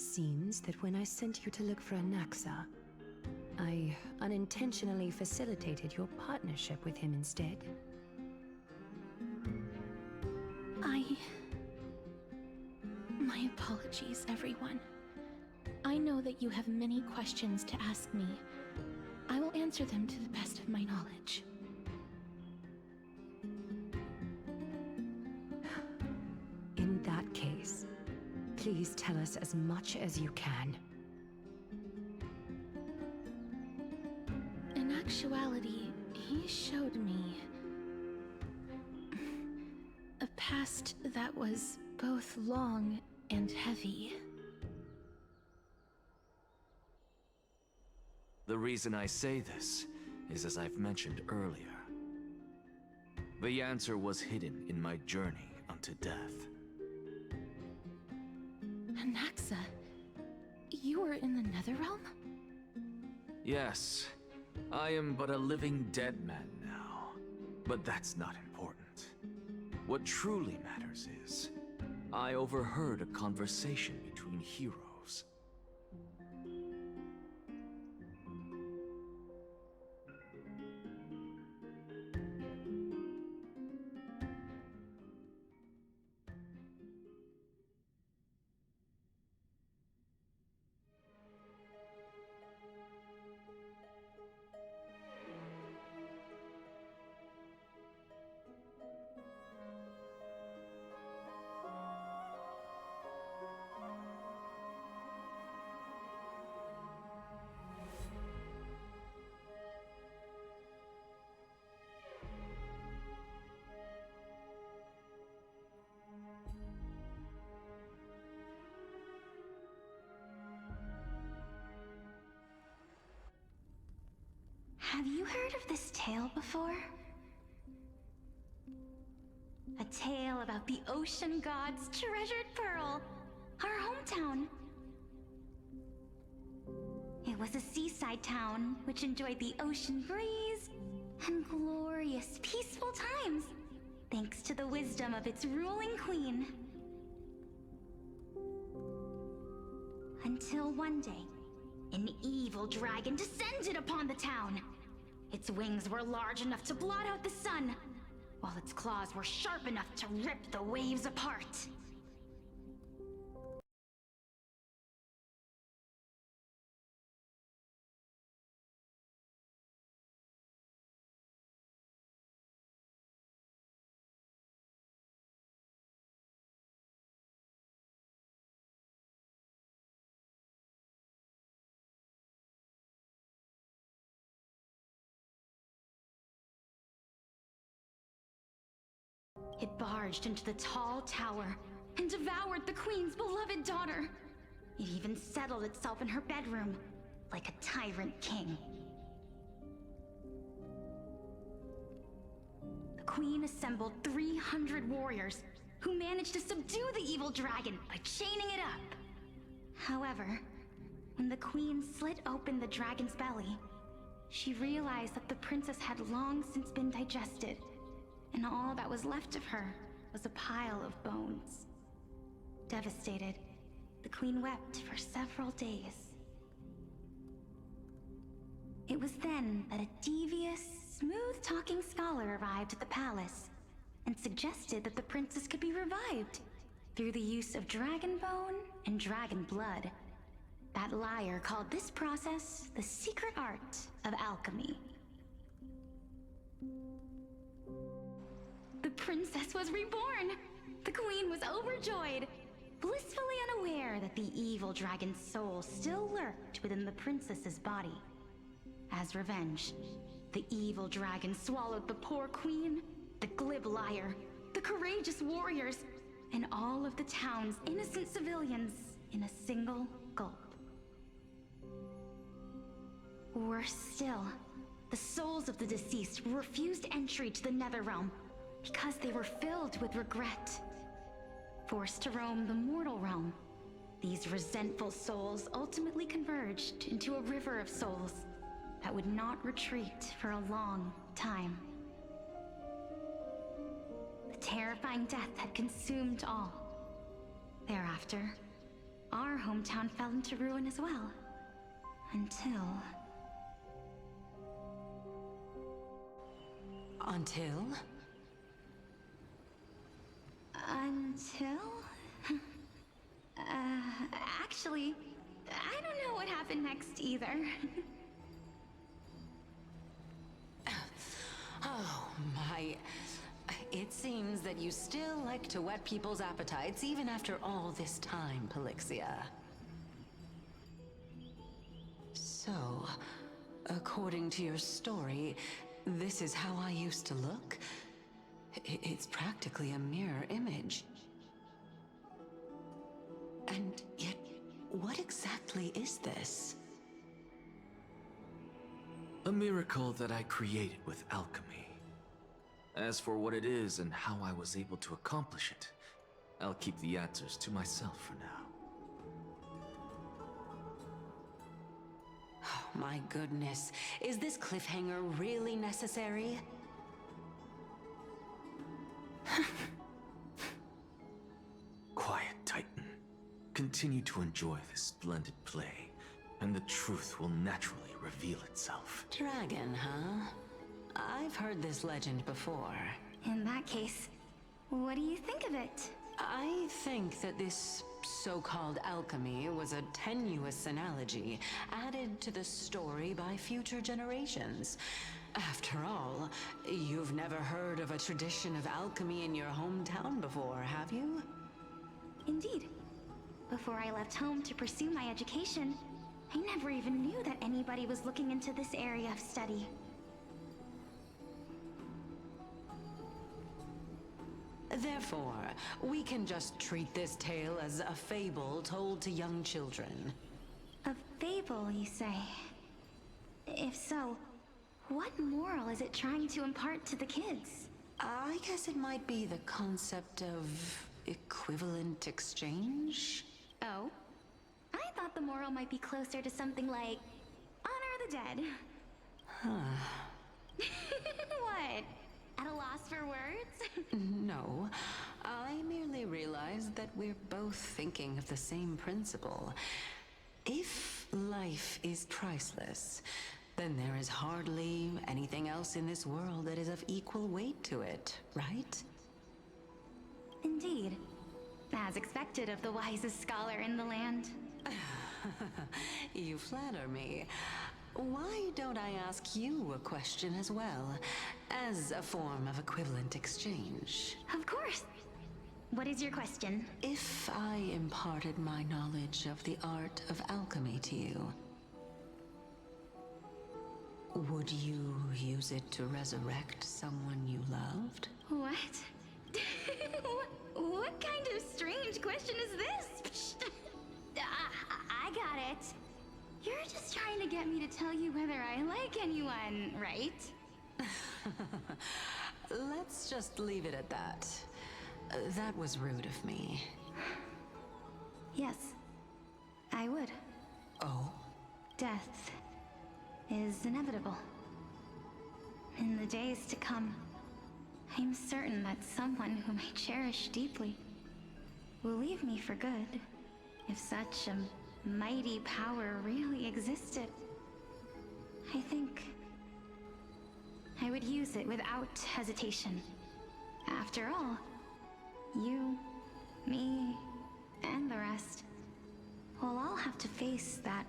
Seems that when I sent you to look for Anaxa, I unintentionally facilitated your partnership with him instead. My apologies, everyone. I know that you have many questions to ask me. I will answer them to the best of my knowledge. In that case, please tell us as much as you can. In actuality, he showed me a past that was both long and heavy. The reason I say this is as I've mentioned earlier. The answer was hidden in my journey unto death. Anaxa, you were in the Netherrealm? Yes, I am but a living dead man now. But that's not important. What truly matters is, I overheard a conversation between heroes. Have you heard of this tale before? A tale about the ocean god's treasured pearl, our hometown. It was a seaside town which enjoyed the ocean breeze and glorious, peaceful times, thanks to the wisdom of its ruling queen. Until one day, an evil dragon descended upon the town. Its wings were large enough to blot out the sun, while its claws were sharp enough to rip the waves apart. It barged into the tall tower and devoured the queen's beloved daughter. It even settled itself in her bedroom, like a tyrant king. The queen assembled 300 warriors who managed to subdue the evil dragon by chaining it up. However, when the queen slit open the dragon's belly, she realized that the princess had long since been digested, and all that was left of her was a pile of bones. Devastated, the queen wept for several days. It was then that a devious, smooth-talking scholar arrived at the palace and suggested that the princess could be revived through the use of dragon bone and dragon blood. That liar called this process the secret art of alchemy. The princess was reborn! The queen was overjoyed, blissfully unaware that the evil dragon's soul still lurked within the princess's body. As revenge, the evil dragon swallowed the poor queen, the glib liar, the courageous warriors, and all of the town's innocent civilians in a single gulp. Worse still, the souls of the deceased were refused entry to the Netherrealm because they were filled with regret. Forced to roam the mortal realm, these resentful souls ultimately converged into a river of souls that would not retreat for a long time. The terrifying death had consumed all. Thereafter, our hometown fell into ruin as well. Until... Until? Until? Actually, I don't know what happened next either. Oh, my... It seems that you still like to whet people's appetites even after all this time, Pelixia. So, according to your story, this is how I used to look? It's practically a mirror image. And yet, what exactly is this? A miracle that I created with alchemy. As for what it is and how I was able to accomplish it, I'll keep the answers to myself for now. Oh, my goodness. Is this cliffhanger really necessary? Quiet, Titan. Continue to enjoy this splendid play, and the truth will naturally reveal itself. Dragon, huh? I've heard this legend before. In that case, what do you think of it? I think that this so-called alchemy was a tenuous analogy added to the story by future generations. After all, you've never heard of a tradition of alchemy in your hometown before, have you? Indeed. Before I left home to pursue my education, I never even knew that anybody was looking into this area of study. Therefore, we can just treat this tale as a fable told to young children. A fable, you say? If so, what moral is it trying to impart to the kids? I guess it might be the concept of equivalent exchange? Oh? I thought the moral might be closer to something like honor the dead. What? At a loss for words? No, I merely realized that we're both thinking of the same principle. If life is priceless, then there is hardly anything else in this world that is of equal weight to it, right? Indeed. As expected of the wisest scholar in the land. You flatter me. Why don't I ask you a question as well, as a form of equivalent exchange? Of course. What is your question? If I imparted my knowledge of the art of alchemy to you, would you use it to resurrect someone you loved? What? What kind of strange question is this? I got it. You're just trying to get me to tell you whether I like anyone, right? Let's just leave it at that. That was rude of me. Yes, I would. Oh? Death is inevitable. In the days to come, I'm certain that someone whom I cherish deeply will leave me for good, if such a mighty power really existed. I think I would use it without hesitation. After all, you, me, and the rest will all have to face that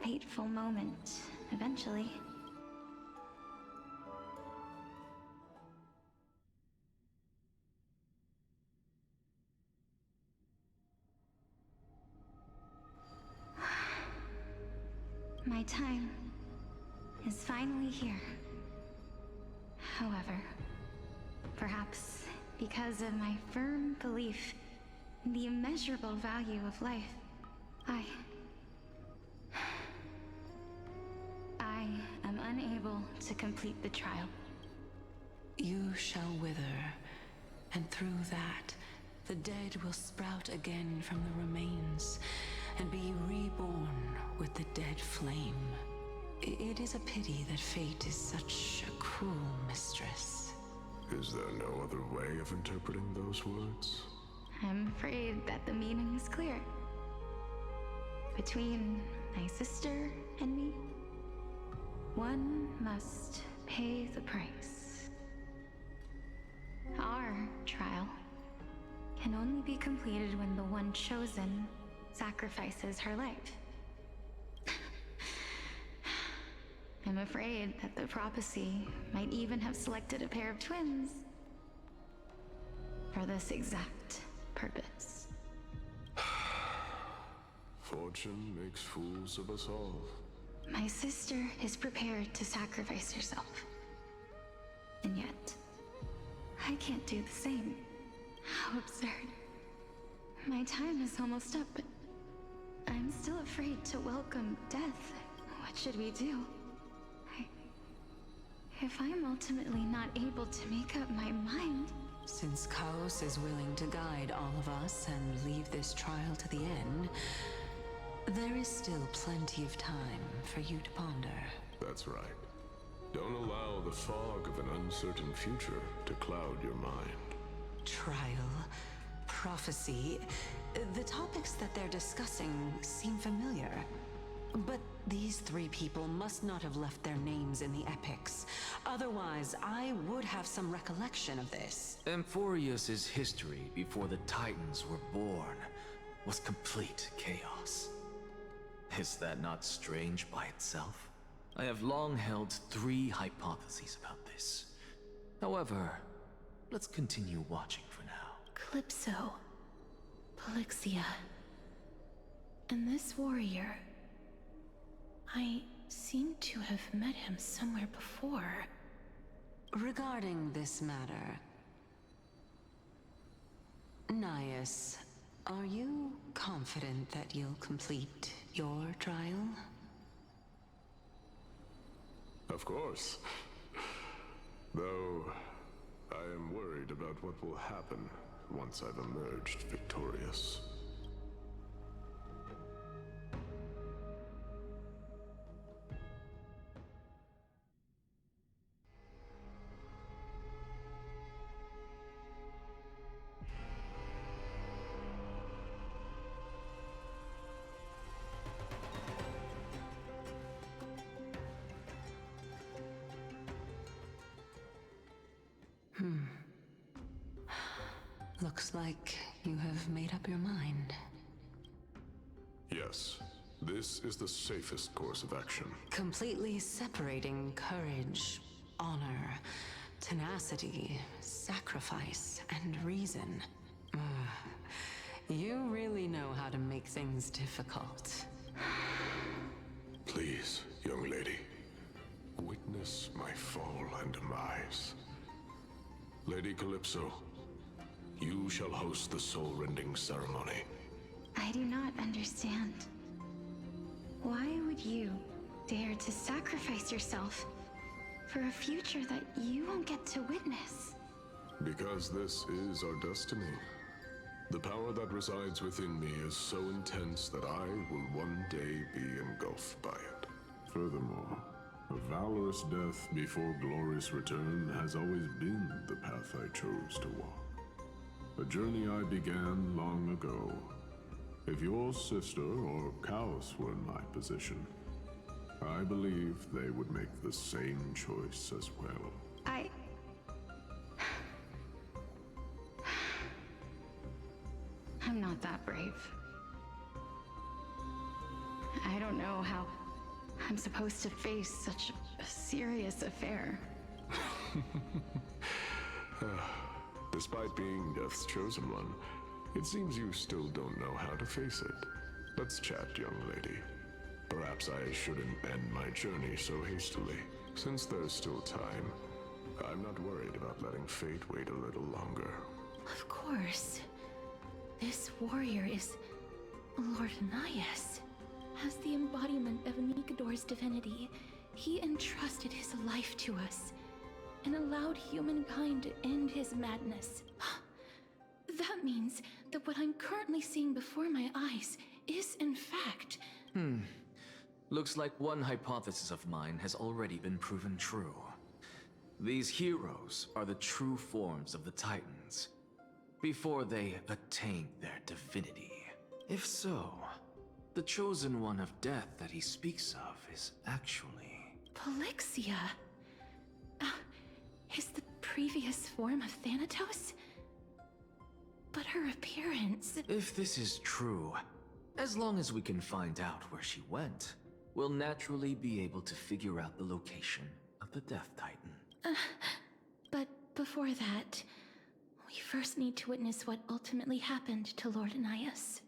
fateful moment eventually. My time is finally here. However, perhaps because of my firm belief in the immeasurable value of life, I am unable to complete the trial. You shall wither, and through that, the dead will sprout again from the remains, and be reborn with the dead flame. It is a pity that fate is such a cruel mistress. Is there no other way of interpreting those words? I'm afraid that the meaning is clear. between my sister and me, one must pay the price. Our trial can only be completed when the one chosen sacrifices her life. I'm afraid that the prophecy might even have selected a pair of twins for this exact purpose. Fortune makes fools of us all. My sister is prepared to sacrifice herself. And yet, I can't do the same. How absurd. My time is almost up, but I'm still afraid to welcome death. What should we do? If I'm ultimately not able to make up my mind... Since Chaos is willing to guide all of us and leave this trial to the end, there is still plenty of time for you to ponder. That's right. Don't allow the fog of an uncertain future to cloud your mind. Trial, prophecy, the topics that they're discussing seem familiar. But these three people must not have left their names in the epics. Otherwise, I would have some recollection of this. Amphoreus' history before the Titans were born was complete chaos. Is that not strange by itself? I have long held 3 hypotheses about this. However, let's continue watching for now. Calypso, Polixia, and this warrior. I seem to have met him somewhere before. Regarding this matter, Nias, are you confident that you'll complete your trial? Of course. Though, I am worried about what will happen once I've emerged victorious. Looks like you have made up your mind. Yes, this is the safest course of action. Completely separating courage, honor, tenacity, sacrifice, and reason. You really know how to make things difficult. Please, young lady, witness my fall and demise. Lady Calypso, you shall host the soul-rending ceremony. I do not understand. Why would you dare to sacrifice yourself for a future that you won't get to witness? Because this is our destiny. The power that resides within me is so intense that I will one day be engulfed by it. Furthermore, a valorous death before glorious return has always been the path I chose to walk. A journey I began long ago. If your sister or Chaos were in my position, I believe they would make the same choice as well. I'm not that brave. I don't know how I'm supposed to face such a serious affair. Despite being Death's chosen one, it seems you still don't know how to face it. Let's chat, young lady. Perhaps I shouldn't end my journey so hastily. Since there's still time, I'm not worried about letting fate wait a little longer. Of course. This warrior is Lord Nias. As the embodiment of Nikador's divinity, he entrusted his life to us and allowed humankind to end his madness. That means that what I'm currently seeing before my eyes is, in fact... Looks like one hypothesis of mine has already been proven true. These heroes are the true forms of the Titans, before they attained their divinity. If so, The chosen one of death that he speaks of is actually... Polixia? Is the previous form of Thanatos? But her appearance... If this is true, as long as we can find out where she went, we'll naturally be able to figure out the location of the Death Titan. But before that, we first need to witness what ultimately happened to Lord Anias.